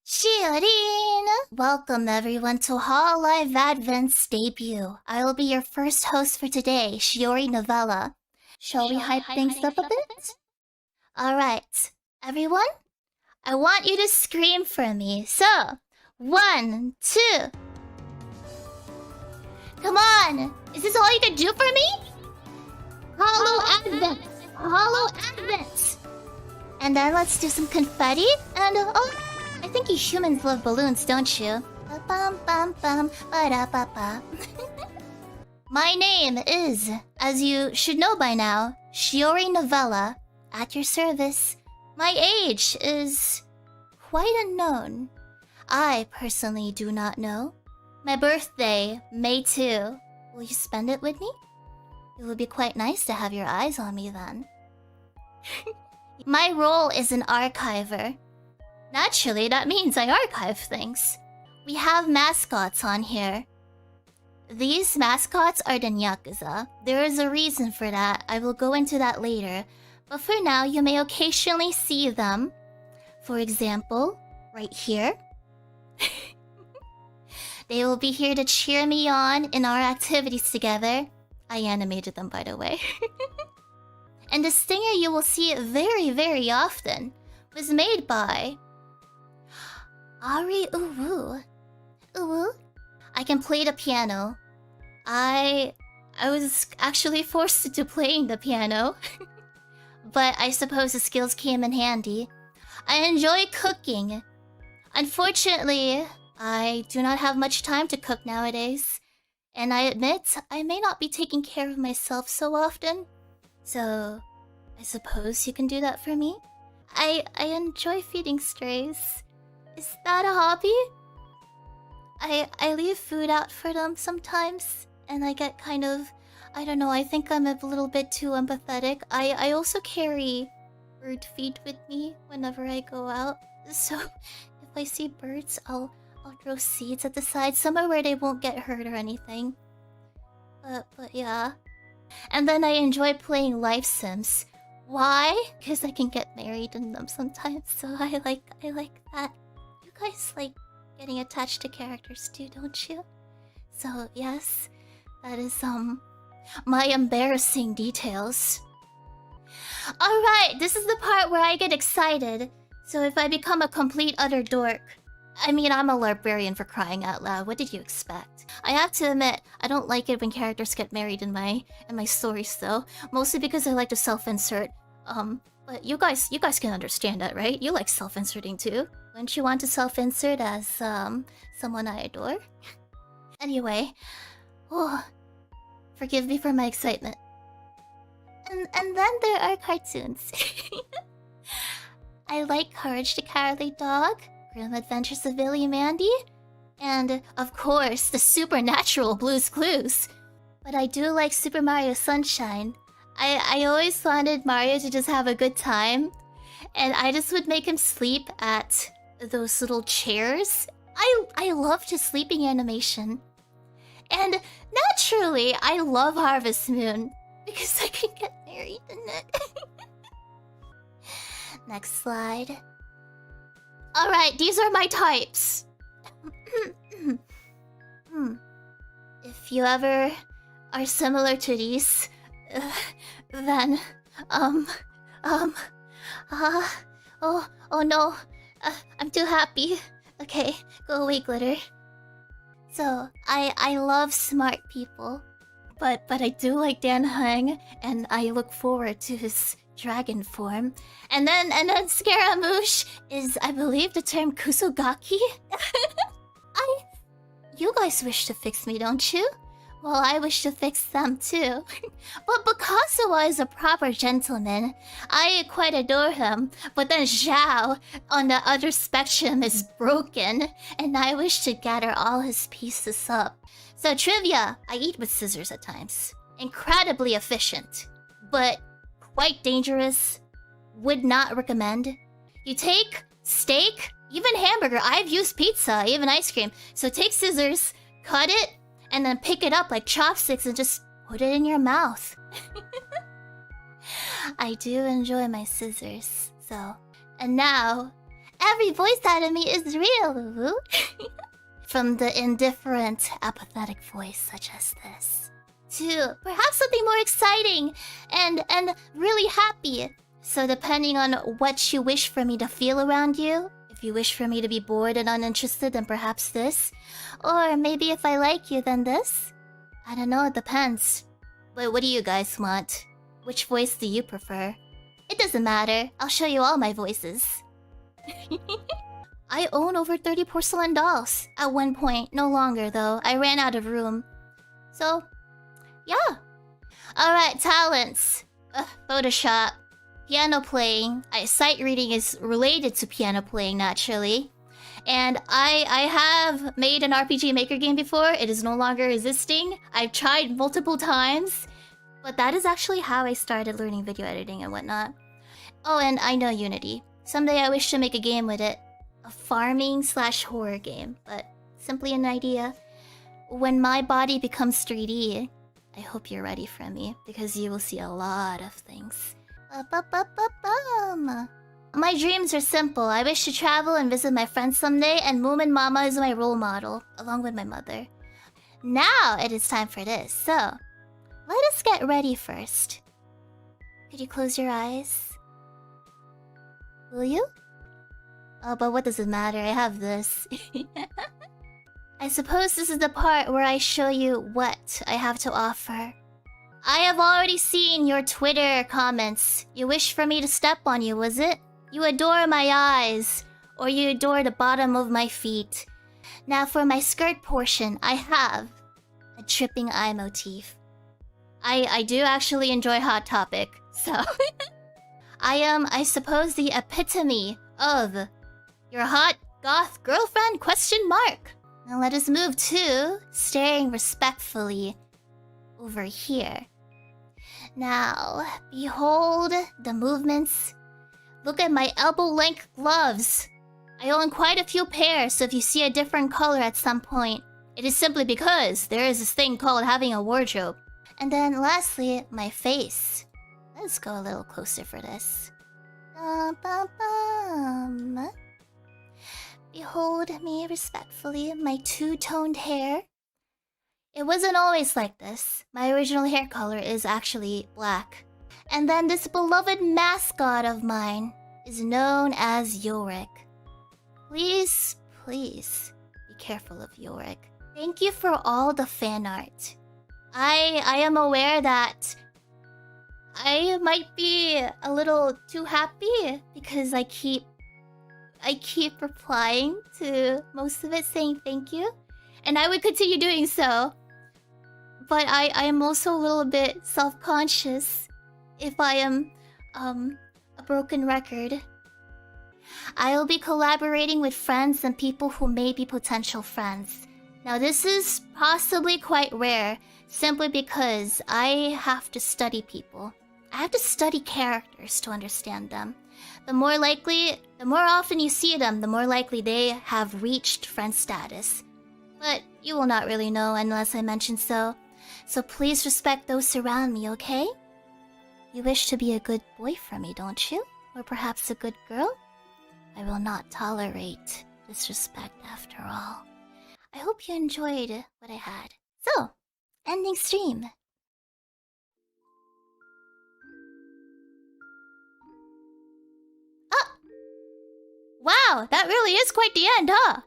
Shiori! Welcome everyone to HololiveEN's debut. I will be your first host for today, Shiori Novella. Shall we hype things up a bit? Alright, everyone, I want you to scream for me. So, 1, 2. Come on! Is this all you can do for me? HoloAdvent! HoloAdvent! And then let's do some confetti and I think you humans love balloons, don't you? My name is, as you should know by now, Shiori Novella, at your service. My age is quite unknown. I personally do not know. My birthday, May 2. Will you spend it with me? It would be quite nice to have your eyes on me then. My role is an archiver. Naturally, that means I archive things. We have mascots on here. These mascots are the Nyakuza. There is a reason for that. I will go into that later. But for now, you may occasionally see them. For example, right here. They will be here to cheer me on in our activities together. I animated them, by the way. And the stinger you will see very, very often was made by Ari Uwu. Uwu? I can play the piano. I was actually forced into playing the piano. But I suppose the skills came in handy. I enjoy cooking. Unfortunately, I do not have much time to cook nowadays. And I admit, I may not be taking care of myself so often. So, I suppose you can do that for me? I enjoy feeding strays. Is that a hobby? I leave food out for them sometimes, and I get kind of... I don't know, I think I'm a little bit too empathetic. I also carry bird feed with me whenever I go out. So, if I see birds, I'll throw seeds at the side, somewhere where they won't get hurt or anything. But yeah. And then I enjoy playing life sims. Why? Because I can get married in them sometimes, so I like that. You guys like getting attached to characters too, don't you? So yes, that is my embarrassing details. Alright, this is the part where I get excited. So if I become a complete utter dork, I mean, I'm a librarian for crying out loud. What did you expect? I have to admit, I don't like it when characters get married in my stories, though. Mostly because I like to self-insert. But you guys can understand that, right? You like self-inserting too. Wouldn't you want to self-insert as someone I adore? Anyway, forgive me for my excitement. And then there are cartoons. I like Courage the Cowardly Dog, Grim Adventures of Billy and Mandy, and, of course, the supernatural Blue's Clues. But I do like Super Mario Sunshine. I always wanted Mario to just have a good time, and I just would make him sleep at those little chairs. I loved his sleeping animation. And, naturally, I love Harvest Moon, because I can get married in it. Next slide. Alright, these are my types. If you ever are similar to these, then, oh no, I'm too happy. Okay, go away, Glitter. So, I love smart people, but I do like Dan Heng, and I look forward to his dragon form. And then Scaramouche is, I believe, the term Kusogaki. You guys wish to fix me, don't you? Well, I wish to fix them too. But Bakasawa is a proper gentleman. I quite adore him. But then Zhao, on the other spectrum, is broken. And I wish to gather all his pieces up. So trivia, I eat with scissors at times. Incredibly efficient. But quite dangerous. Would not recommend. You take steak, even hamburger. I've used pizza, even ice cream. So take scissors, cut it, and then pick it up like chopsticks and just put it in your mouth. I do enjoy my scissors, so... And now, Every voice out of me is real, Uwu. From the indifferent, apathetic voice such as this, to perhaps something more exciting and really happy. So depending on what you wish for me to feel around you, if you wish for me to be bored and uninterested, then perhaps this. Or maybe if I like you, then this. I don't know, it depends. But what do you guys want? Which voice do you prefer? It doesn't matter. I'll show you all my voices. I own over 30 porcelain dolls. At one point, no longer though. I ran out of room. So, yeah. Alright, talents. Photoshop. Piano playing. Sight reading is related to piano playing, naturally. And I have made an RPG Maker game before. It is no longer existing. I've tried multiple times. But that is actually how I started learning video editing and whatnot. Oh, and I know Unity. Someday I wish to make a game with it. A farming/horror game, but simply an idea. When my body becomes 3D, I hope you're ready for me, because you will see a lot of things. My dreams are simple. I wish to travel and visit my friends someday, and Moomin Mama is my role model, along with my mother. Now it is time for this, so let us get ready first. Could you close your eyes? Will you? Oh, but what does it matter? I have this. I suppose this is the part where I show you what I have to offer. I have already seen your Twitter comments. You wish for me to step on you, was it? You adore my eyes, or you adore the bottom of my feet. Now for my skirt portion, I have a dripping eye motif. I do actually enjoy Hot Topic, so... I am, I suppose, the epitome of your hot goth girlfriend ? Now let us move to staring respectfully over here. Now, behold the movements. Look at my elbow-length gloves. I own quite a few pairs, so if you see a different color at some point, it is simply because there is this thing called having a wardrobe. And then lastly, my face. Let's go a little closer for this. Behold me respectfully, my two-toned hair. It wasn't always like this. My original hair color is actually black. And then this beloved mascot of mine is known as Yorick. Please, please be careful of Yorick. Thank you for all the fan art. I am aware that I might be a little too happy because I keep replying to most of it saying thank you. And I would continue doing so. But I am also a little bit self-conscious if I am a broken record. I will be collaborating with friends and people who may be potential friends. Now this is possibly quite rare, simply because I have to study people. I have to study characters to understand them. The more often you see them, the more likely they have reached friend status. But you will not really know unless I mention so. So please respect those around me, okay? You wish to be a good boy for me, don't you? Or perhaps a good girl? I will not tolerate disrespect after all. I hope you enjoyed what I had. So, ending stream. Oh! Wow, that really is quite the end, huh?